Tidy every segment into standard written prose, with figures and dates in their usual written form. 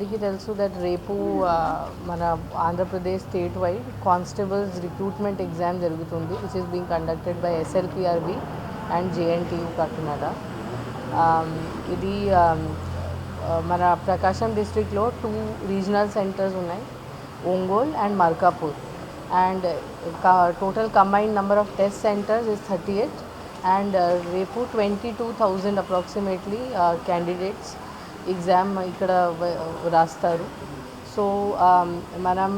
అందరికీ తెలుసు దట్ రేపు మన Andhra Pradesh state wide constables recruitment exam జరుగుతుంది which is being conducted by SLPRB and JNTU Kakinada. ఇది మన ప్రకాశం డిస్ట్రిక్ట్లో 2 రీజనల్ సెంటర్స్ ఉన్నాయి, Ongole and Malkapur. And total combined number of test centres is 38 and రేపు 22,000 అప్రాక్సిమేట్లీ క్యాండిడేట్స్ ఎగ్జామ్ ఇక్కడ రాస్తారు. సో మనం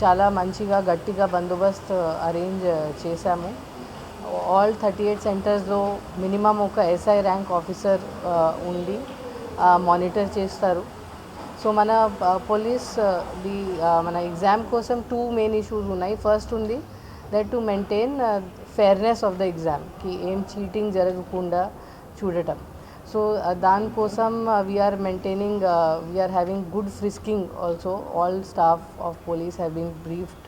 చాలా మంచిగా గట్టిగా బందోబస్తు అరేంజ్ చేశాము. ఆల్ 38 సెంటర్స్లో మినిమం ఒక ఎస్ఐ ర్యాంక్ ఆఫీసర్ ఉండి మానిటర్ చేస్తారు. సో మన పోలీస్ మన ఎగ్జామ్ కోసం 2 మెయిన్ ఇష్యూస్ ఉన్నాయి. ఫస్ట్ ఉంది that to maintain fairness of the exam, కి ఏం చీటింగ్ జరగకుండా చూడటం. సో దానికోసం we're maintaining, we're having good frisking also. All staff of police have been briefed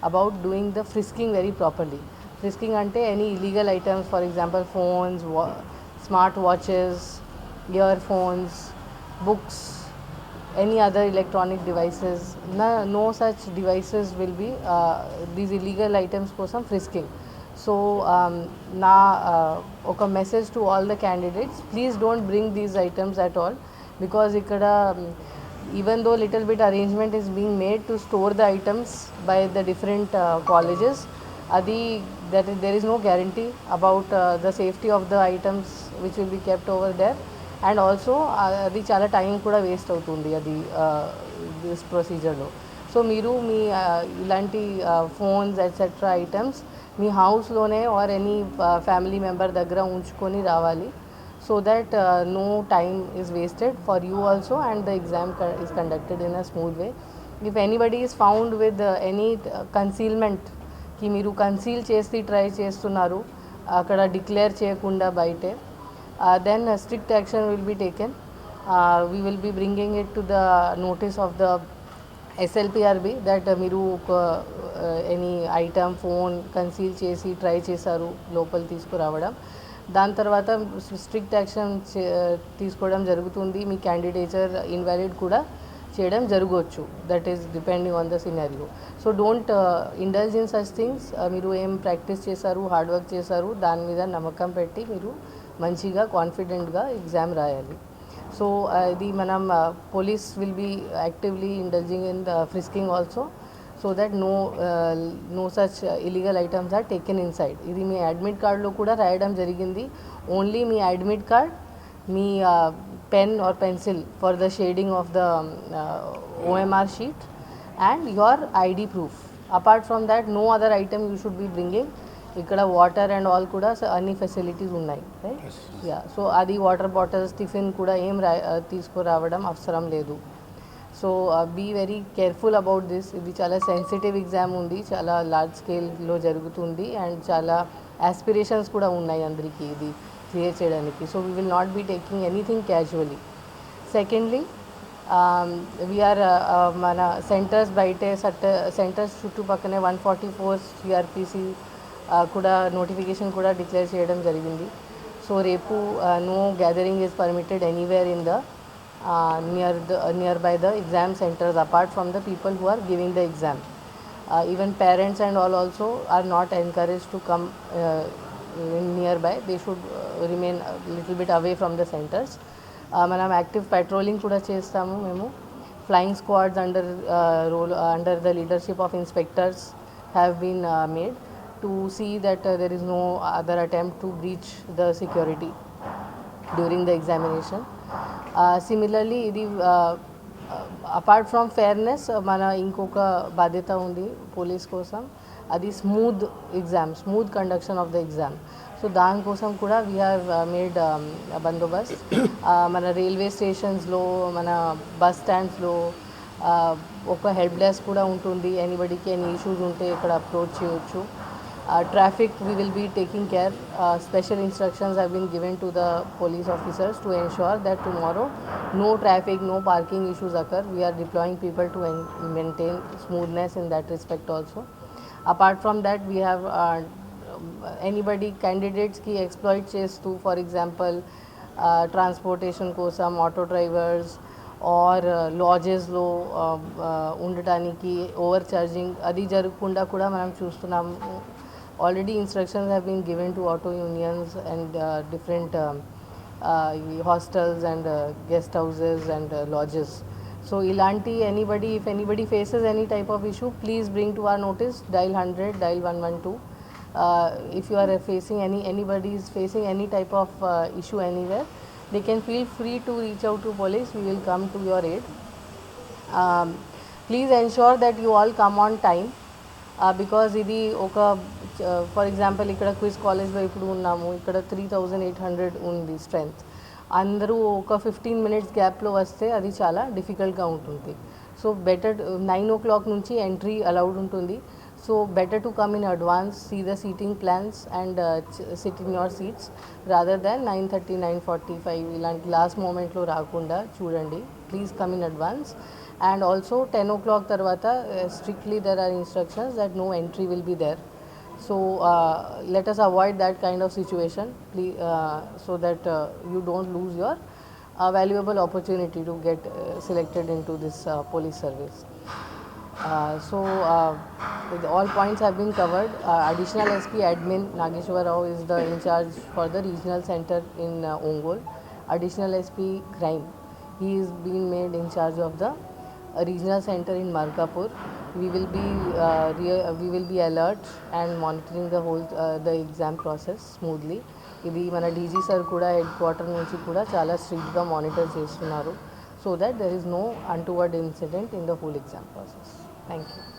about doing the frisking very properly. Frisking అంటే any illegal items, for example phones, smart watches, earphones, books, any other electronic devices, no such devices will be these illegal items కోసం frisking. So na oka message to all the candidates, please don't bring these items at all, because ikkada even though little bit arrangement is being made to store the items by the different colleges, adi that there is no guarantee about the safety of the items which will be kept over there. And also అది చాలా time కూడా waste అవుతుంది అది this ప్రొసీజర్లో. So మీరు మీ ఇలాంటి phones etcetera items మీ హౌస్లోనే ఆర్ ఎనీ ఫ్యామిలీ మెంబర్ దగ్గర ఉంచుకొని రావాలి, so that no time is wasted for you also and the exam is conducted in a smooth way. If anybody is found with any కన్సీల్మెంట్కి, మీరు conceal చేసి try చేస్తున్నారు అక్కడ డిక్లేర్ చేయకుండా బయటే, then strict action will be taken. We will be bringing it to the notice of the SLPRB that మీరు any item phone conceal చేసి try చేశారు లోపల తీసుకురావడం, దాని తర్వాత స్ట్రిక్ట్ యాక్షన్ తీసుకోవడం జరుగుతుంది. మీ క్యాండిడేచర్ ఇన్వాలిడ్ కూడా చేయడం జరగవచ్చు, that is depending on the scenario. So don't indulge in such things. మీరు ఏం ప్రాక్టీస్ చేశారు, హార్డ్ వర్క్ చేశారు, దాని మీద నమ్మకం పెట్టి మీరు మంచిగా కాన్ఫిడెంట్గా ఎగ్జామ్ రాయాలి. సో ఇది మనం police will be actively indulging in the frisking also, so that no such illegal items are taken inside. ఇది మీ అడ్మిట్ కార్డ్లో కూడా రాయడం జరిగింది. ఓన్లీ మీ అడ్మిట్ కార్డ్, మీ pen or pencil for the shading of the OMR sheet and your ID proof. Apart from that no other item you should be bringing. ఇక్కడ water and all కూడా అన్ని facilities ఉన్నాయి, right? Yeah, so అది water bottles, tiffin కూడా ఏం తీసుకురావడం అవసరం లేదు. So be very careful about this. ఇది చాలా సెన్సిటివ్ ఎగ్జామ్ ఉంది, చాలా లార్జ్ స్కేల్లో జరుగుతుంది అండ్ చాలా ఆస్పిరేషన్స్ కూడా ఉన్నాయి అందరికీ ఇది క్లియర్ చేయడానికి. So we will not be taking anything casually. Secondly, we are మన సెంటర్స్ బయటే సెంటర్స్ చుట్టుపక్కనే 144 CRPC కూడా నోటిఫికేషన్ కూడా డిక్లేర్ చేయడం జరిగింది. సో రేపు no gathering is permitted anywhere in the near by the exam centres apart from the people who are giving the exam. Even parents and all also are not encourage to come near by. They should remain little bit away from the centres. మనం active patrolling కూడా చేస్తాము. మేము flying squads under the leadership of inspectors have been made to see that there is no other attempt to breach the security during the examination. Similarly, ఇది apart from fairness, మన ఇంకొక బాధ్యత ఉంది police కోసం, అది smooth conduction of the exam. So దానికోసం కూడా we have made Bandobast. మన రైల్వే స్టేషన్స్లో, మన బస్ స్టాండ్స్లో ఒక హెల్ప్ డెస్క్ కూడా ఉంటుంది. ఎనీబడికి ఎనీ ఇష్యూస్ ఉంటే ఇక్కడ అప్రోచ్ చేయొచ్చు. Traffic, we will be taking care. Special instructions have been given to the police officers to ensure that tomorrow no traffic, no parking issues occur. We are deploying people to maintain smoothness in that respect also. Apart from that, we have anybody candidates ki exploit chestu, for example transportation kosam auto drivers or లాడ్జెస్లో ఉండటానికి overcharging అది జరగకుండా కూడా మనం చూస్తున్నాం. Already instructions have been given to auto unions and different hostels and guest houses and lodges. So ilanti anybody, if anybody faces any type of issue, please bring to our notice, dial 100, dial 112. If you are facing anybody is facing any type of issue anywhere, they can feel free to reach out to police. We will come to your aid. Please ensure that you all come on time, because ఇది ఒక for example ఇక్కడ quiz కాలేజ్లో ఇప్పుడు ఉన్నాము, ఇక్కడ 3800 ఉంది strength. అందరూ ఒక 15 మినిట్స్ గ్యాప్లో వస్తే అది చాలా డిఫికల్ట్గా ఉంటుంది. సో బెటర్ 9 o'clock నుంచి ఎంట్రీ అలౌడ్ ఉంటుంది. So better to come in advance, see the seating plans and sit in your seats rather than 9:30, 9:45 ఇలాంటి లాస్ట్ మూమెంట్లో రాకుండా చూడండి. Please come in advance. And also 10 o'clock తర్వాత strictly there are instructions that no entry will be there. So let us avoid that kind of situation, please, so that you don't lose your valuable opportunity to get selected into this police service. With all points have been covered. Additional SP Admin Nageshwar Rao is the in charge for the regional center in Ongole. Additional SP Crime, he is being made in charge of the regional center in Markapur. We will be alert and monitoring the whole the exam process smoothly. ఇది మన DG sir కూడా head quarter నుంచి కూడా చాలా స్ట్రిక్ట్గా monitor చేస్తున్నారు, so that there is no untoward incident in the whole exam process. Thank you.